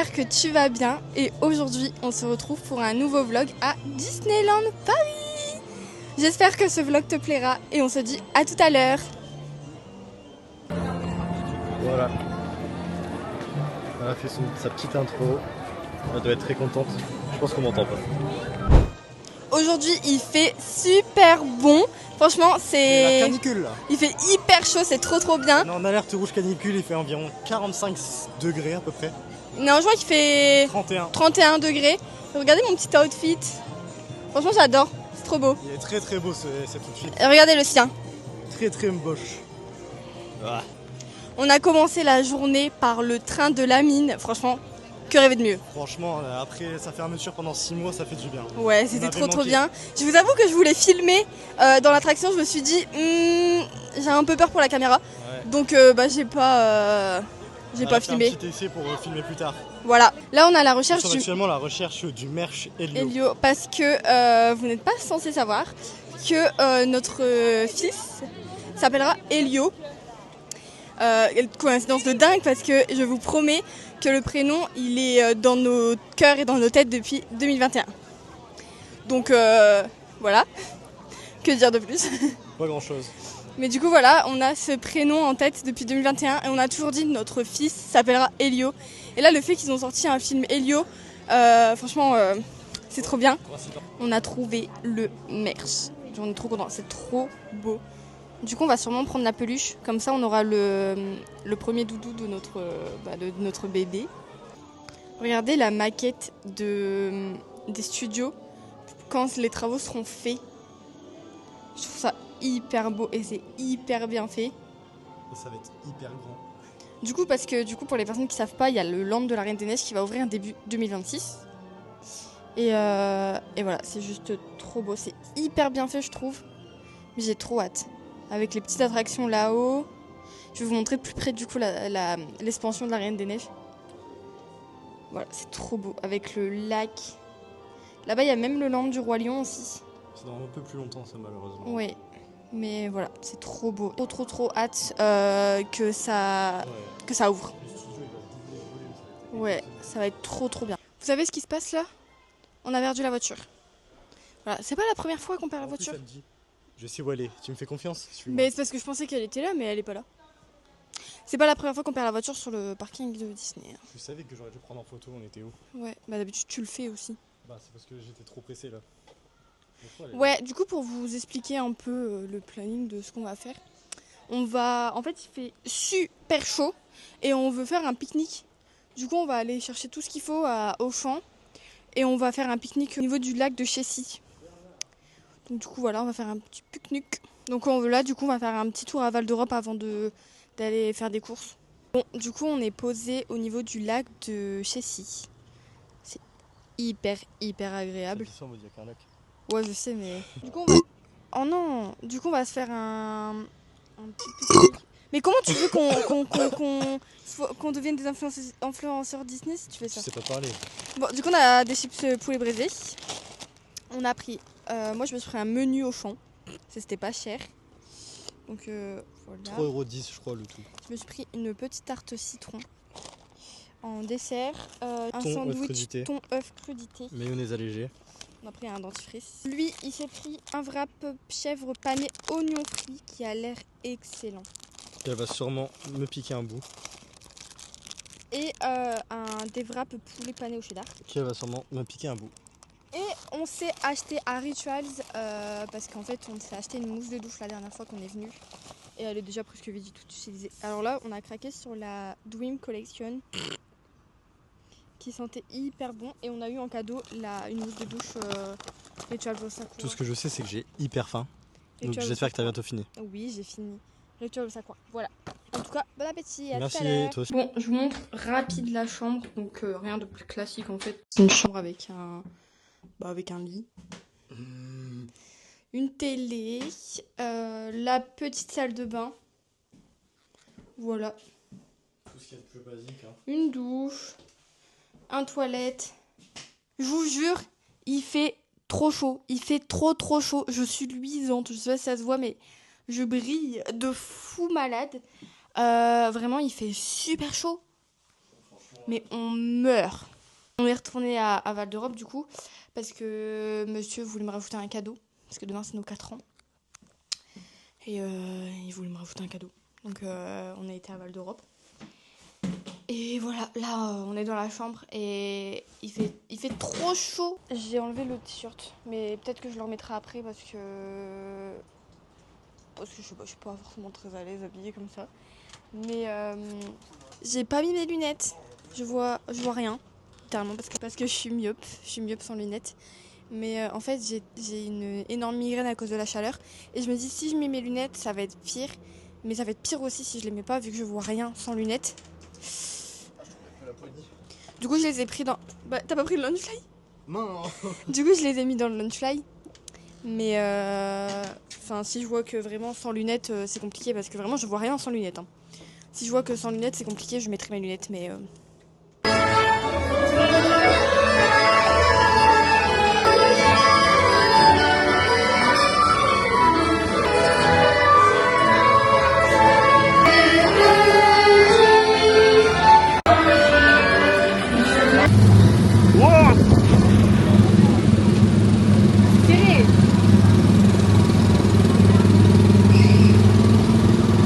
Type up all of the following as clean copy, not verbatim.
j'espère que tu vas bien et aujourd'hui on se retrouve pour un nouveau vlog à Disneyland Paris. J'espère que ce vlog te plaira et on se dit à tout à l'heure. Voilà. Elle a fait sa petite intro. Elle doit être très contente. Je pense qu'on m'entend pas. Aujourd'hui il fait super bon. Franchement C'est la canicule là. Il fait hyper chaud, c'est trop bien. On est en alerte rouge canicule, il fait environ 45 degrés à peu près. Non, je vois qu'il fait 31 degrés. Regardez mon petit outfit. Franchement j'adore, c'est trop beau. Il est très beau cet outfit. Et regardez le sien. Très moche. Ah. On a commencé la journée par le train de la mine. Franchement, que rêver de mieux. Franchement, après sa fermeture pendant 6 mois, ça fait du bien. Ouais, c'était trop bien. Je vous avoue que je voulais filmer dans l'attraction. Je me suis dit, j'ai un peu peur pour la caméra. Ouais. Donc j'ai pas filmé. Un petit essai pour filmer plus tard. Voilà. Là, on a la recherche actuellement la recherche du merch Elio. Parce que vous n'êtes pas censé savoir que notre fils s'appellera Elio. Coïncidence de dingue parce que je vous promets que le prénom il est dans nos cœurs et dans nos têtes depuis 2021. Donc voilà, que dire de plus? Pas grand chose. Mais du coup voilà, on a ce prénom en tête depuis 2021 et on a toujours dit que notre fils s'appellera Elio. Et là le fait qu'ils ont sorti un film Elio, franchement c'est trop bien. On a trouvé le merch, on est trop contents, c'est trop beau. Du coup, on va sûrement prendre la peluche, comme ça on aura le premier doudou de notre bébé. Regardez la maquette des studios quand les travaux seront faits. Je trouve ça hyper beau et c'est hyper bien fait. Et ça va être hyper grand. Du coup, parce que pour les personnes qui savent pas, il y a le Land de la Reine des Neiges qui va ouvrir début 2026. Et voilà, c'est juste trop beau. C'est hyper bien fait, je trouve. Mais j'ai trop hâte. Avec les petites attractions là-haut. Je vais vous montrer de plus près du coup l'expansion de la Reine des Neiges. Voilà, c'est trop beau. Avec le lac. Là-bas, il y a même le Land du Roi Lion aussi. C'est dans un peu plus longtemps ça malheureusement. Oui, mais voilà, c'est trop beau. Trop hâte que ça ouvre. Ouais, ça va être trop bien. Vous savez ce qui se passe là? On a perdu la voiture. Voilà, c'est pas la première fois qu'on perd la voiture. Je sais où elle est, tu me fais confiance? Mais c'est parce que je pensais qu'elle était là, mais elle est pas là. C'est pas la première fois qu'on perd la voiture sur le parking de Disney. Je savais que j'aurais dû prendre en photo, on était où? Ouais, bah d'habitude tu le fais aussi. Bah c'est parce que j'étais trop pressé là. Ouais, du coup pour vous expliquer un peu le planning de ce qu'on va faire. En fait il fait super chaud et on veut faire un pique-nique. Du coup on va aller chercher tout ce qu'il faut à Auchan et on va faire un pique-nique au niveau du lac de Chessy. Donc du coup voilà, on va faire un petit pique-nique. Donc on va faire un petit tour à Val d'Europe avant d'aller faire des courses. Bon, du coup on est posé au niveau du lac de Chessy. C'est hyper agréable. Ça, on va dire qu'un lac. Ouais je sais mais... Du coup on va... Oh non! Du coup on va se faire un petit pique-nique. Mais comment tu veux qu'on devienne des influenceurs Disney si tu fais ça? Je sais pas parler. Bon, du coup on a des chips poulet braisé. On a pris... moi je me suis pris un menu au champ. C'était pas cher. Donc voilà. 3,10 € je crois le tout. Je me suis pris une petite tarte citron. En dessert, un thon, sandwich thon œuf crudité. Mayonnaise allégée. On a pris un dentifrice. Lui, il s'est pris un wrap chèvre pané oignon frit qui a l'air excellent. Elle va sûrement me piquer un bout. Et des wraps poulet pané au cheddar. Qui va sûrement me piquer un bout. Et on s'est acheté à Rituals parce qu'en fait on s'est acheté une mousse de douche la dernière fois qu'on est venu. Et elle est déjà presque vide, tout utilisée. Alors là on a craqué sur la Dream Collection qui sentait hyper bon. Et on a eu en cadeau une mousse de douche Rituals Sakura. Tout ce que je sais c'est que j'ai hyper faim. Donc j'espère que tu as bientôt fini. Oui j'ai fini. Rituals Sakura, voilà. En tout cas, bon appétit, à merci, tout à l'heure. toi aussi. Bon, je vous montre rapide la chambre. Donc rien de plus classique en fait. C'est une chambre avec un lit, une télé, la petite salle de bain, voilà. Tout ce qu'il y a de plus basique. Hein. Une douche, un toilette. Je vous jure, il fait trop chaud, il fait trop chaud. Je suis luisante, je sais pas si ça se voit, mais je brille de fou malade. Vraiment, il fait super chaud. mais on meurt. On est retourné à Val d'Europe du coup, parce que monsieur voulait me rajouter un cadeau, parce que demain c'est nos 4 ans. Et il voulait me rajouter un cadeau. Donc on a été à Val d'Europe. Et voilà, là on est dans la chambre et il fait trop chaud. J'ai enlevé le t-shirt, mais peut-être que je le remettrai après parce que je suis pas forcément très à l'aise habillée comme ça. Mais j'ai pas mis mes lunettes. Je vois rien, littéralement, parce que je suis myope sans lunettes. Mais en fait, j'ai une énorme migraine à cause de la chaleur. Et je me dis, si je mets mes lunettes, ça va être pire. Mais ça va être pire aussi si je les mets pas, vu que je vois rien sans lunettes. Du coup, je les ai pris dans... Bah, t'as pas pris le Lunchfly ? Non. Du coup, je les ai mis dans le Lunchfly. Mais si je vois que vraiment sans lunettes, c'est compliqué. Parce que vraiment, je vois rien sans lunettes. Hein. Si je vois que sans lunettes, c'est compliqué, je mettrai mes lunettes. Mais...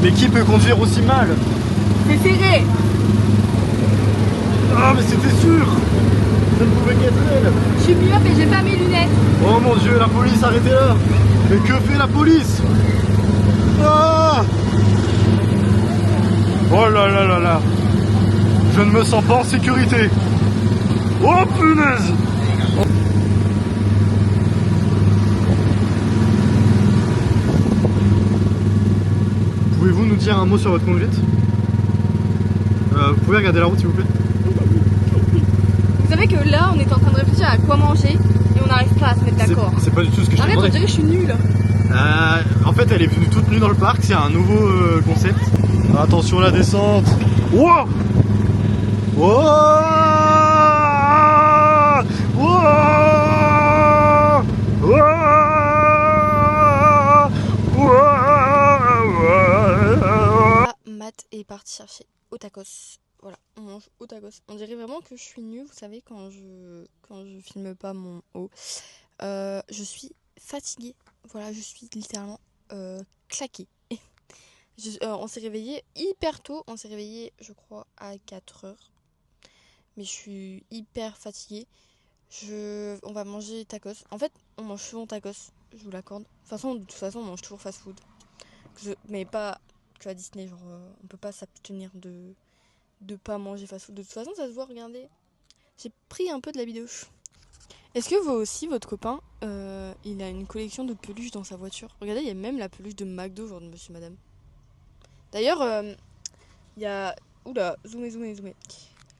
Mais qui peut conduire aussi mal? C'est serré. Ah mais c'était sûr. Ça ne pouvait qu'être elle. Je suis myope et j'ai pas mes lunettes. Oh mon dieu, la police, arrêtez-la. Mais que fait la police? Ah! Oh là là là là. Je ne me sens pas en sécurité. Oh punaise. Pouvez-vous nous dire un mot sur votre conduite? Vous pouvez regarder la route s'il vous plaît? Vous savez que là, on est en train de réfléchir à quoi manger et on n'arrive pas à se mettre d'accord. C'est pas du tout ce que je t'ai Arrête, demandé. on dirait que je suis nulle. En fait, elle est venue toute nue dans le parc, c'est un nouveau concept. Attention la descente. Wow! Wow! Wow! Ah, Matt est parti chercher au tacos. Voilà, on mange au tacos. On dirait vraiment que je suis nulle, vous savez, quand je filme pas mon haut. Je suis fatiguée. Voilà, je suis littéralement claquée. On s'est réveillé hyper tôt. On s'est réveillé, je crois, à 4h. Mais je suis hyper fatiguée. On va manger tacos. En fait, on mange souvent tacos, je vous l'accorde. De toute façon, on mange toujours fast food. Mais pas que à Disney, genre, on peut pas s'abstenir de pas manger fast food. De toute façon, ça se voit, regardez. J'ai pris un peu de la vidéo. Est-ce que vous aussi, votre copain, il a une collection de peluches dans sa voiture? Regardez, il y a même la peluche de McDo, genre de Monsieur Madame. D'ailleurs, il y a... Oula, zoomez.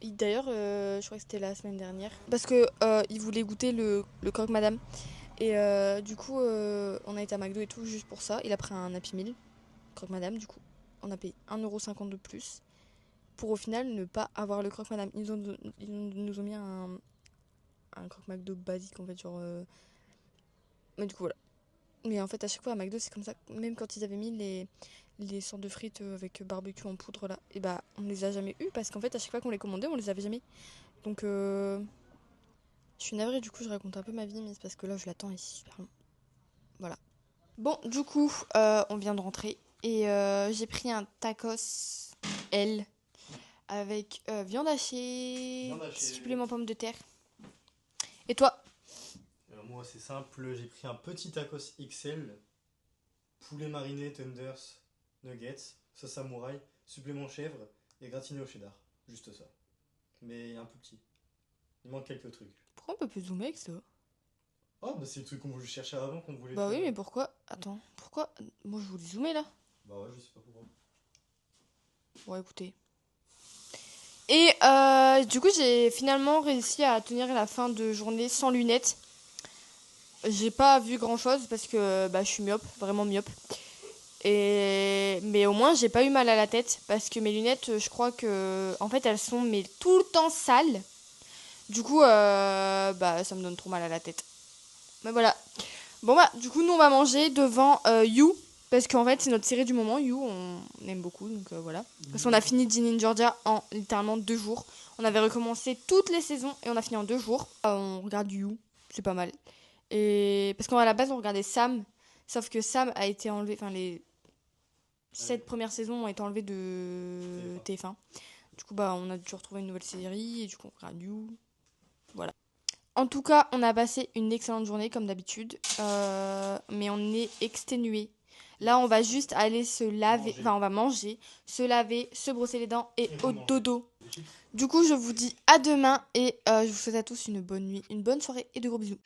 D'ailleurs, je crois que c'était la semaine dernière. Parce que il voulait goûter le croque madame. Et du coup, on a été à McDo et tout, juste pour ça. Il a pris un Happy Meal, croque madame, du coup. On a payé 1,50€ de plus. Pour au final ne pas avoir le croque madame. Ils nous ont mis un croque McDo basique, en fait, genre... Mais du coup, voilà. Mais en fait, à chaque fois, à McDo, c'est comme ça. Même quand ils avaient mis les sortes de frites avec barbecue en poudre là, et bah on les a jamais eu parce qu'en fait à chaque fois qu'on les commandait on les avait jamais. Donc je suis navrée, du coup je raconte un peu ma vie, mais c'est parce que là je l'attends ici super long. Voilà. Bon, du coup on vient de rentrer et j'ai pris un tacos L avec viande hachée, supplément pommes de terre. Et toi? Moi c'est simple, j'ai pris un petit tacos XL, poulet mariné, tenders, nuggets, sauce samouraï, supplément chèvre et gratiné au cheddar. Juste ça. Mais un peu petit. Il manque quelques trucs. Pourquoi on peut plus zoomer avec ça? Oh bah c'est le truc qu'on voulait chercher avant, qu'on voulait... Bah oui, mais pourquoi? Attends, pourquoi? Moi je voulais zoomer là. Bah ouais, je sais pas pourquoi. Bon, écoutez. Et du coup, j'ai finalement réussi à tenir la fin de journée sans lunettes. J'ai pas vu grand chose parce que je suis myope, vraiment myope. Mais au moins, j'ai pas eu mal à la tête parce que mes lunettes, je crois que en fait, elles sont tout le temps sales. Du coup, ça me donne trop mal à la tête. Mais voilà. Bon du coup, nous on va manger devant You. Parce qu'en fait, c'est notre série du moment, You, on aime beaucoup, donc voilà. Parce qu'on a fini Ginny in Georgia en littéralement 2 jours. On avait recommencé toutes les saisons et on a fini en 2 jours. On regarde You, c'est pas mal. Et parce qu'à la base, on regardait Sam, sauf que Sam a été enlevé, enfin les 7 premières saisons ont été enlevées de TF1. Du coup, on a dû retrouver une nouvelle série et du coup, on regarde You. Voilà. En tout cas, on a passé une excellente journée comme d'habitude, mais on est exténué. Là, on va juste aller se laver, on va manger, se laver, se brosser les dents et au dodo. Du coup, je vous dis à demain et je vous souhaite à tous une bonne nuit, une bonne soirée et de gros bisous.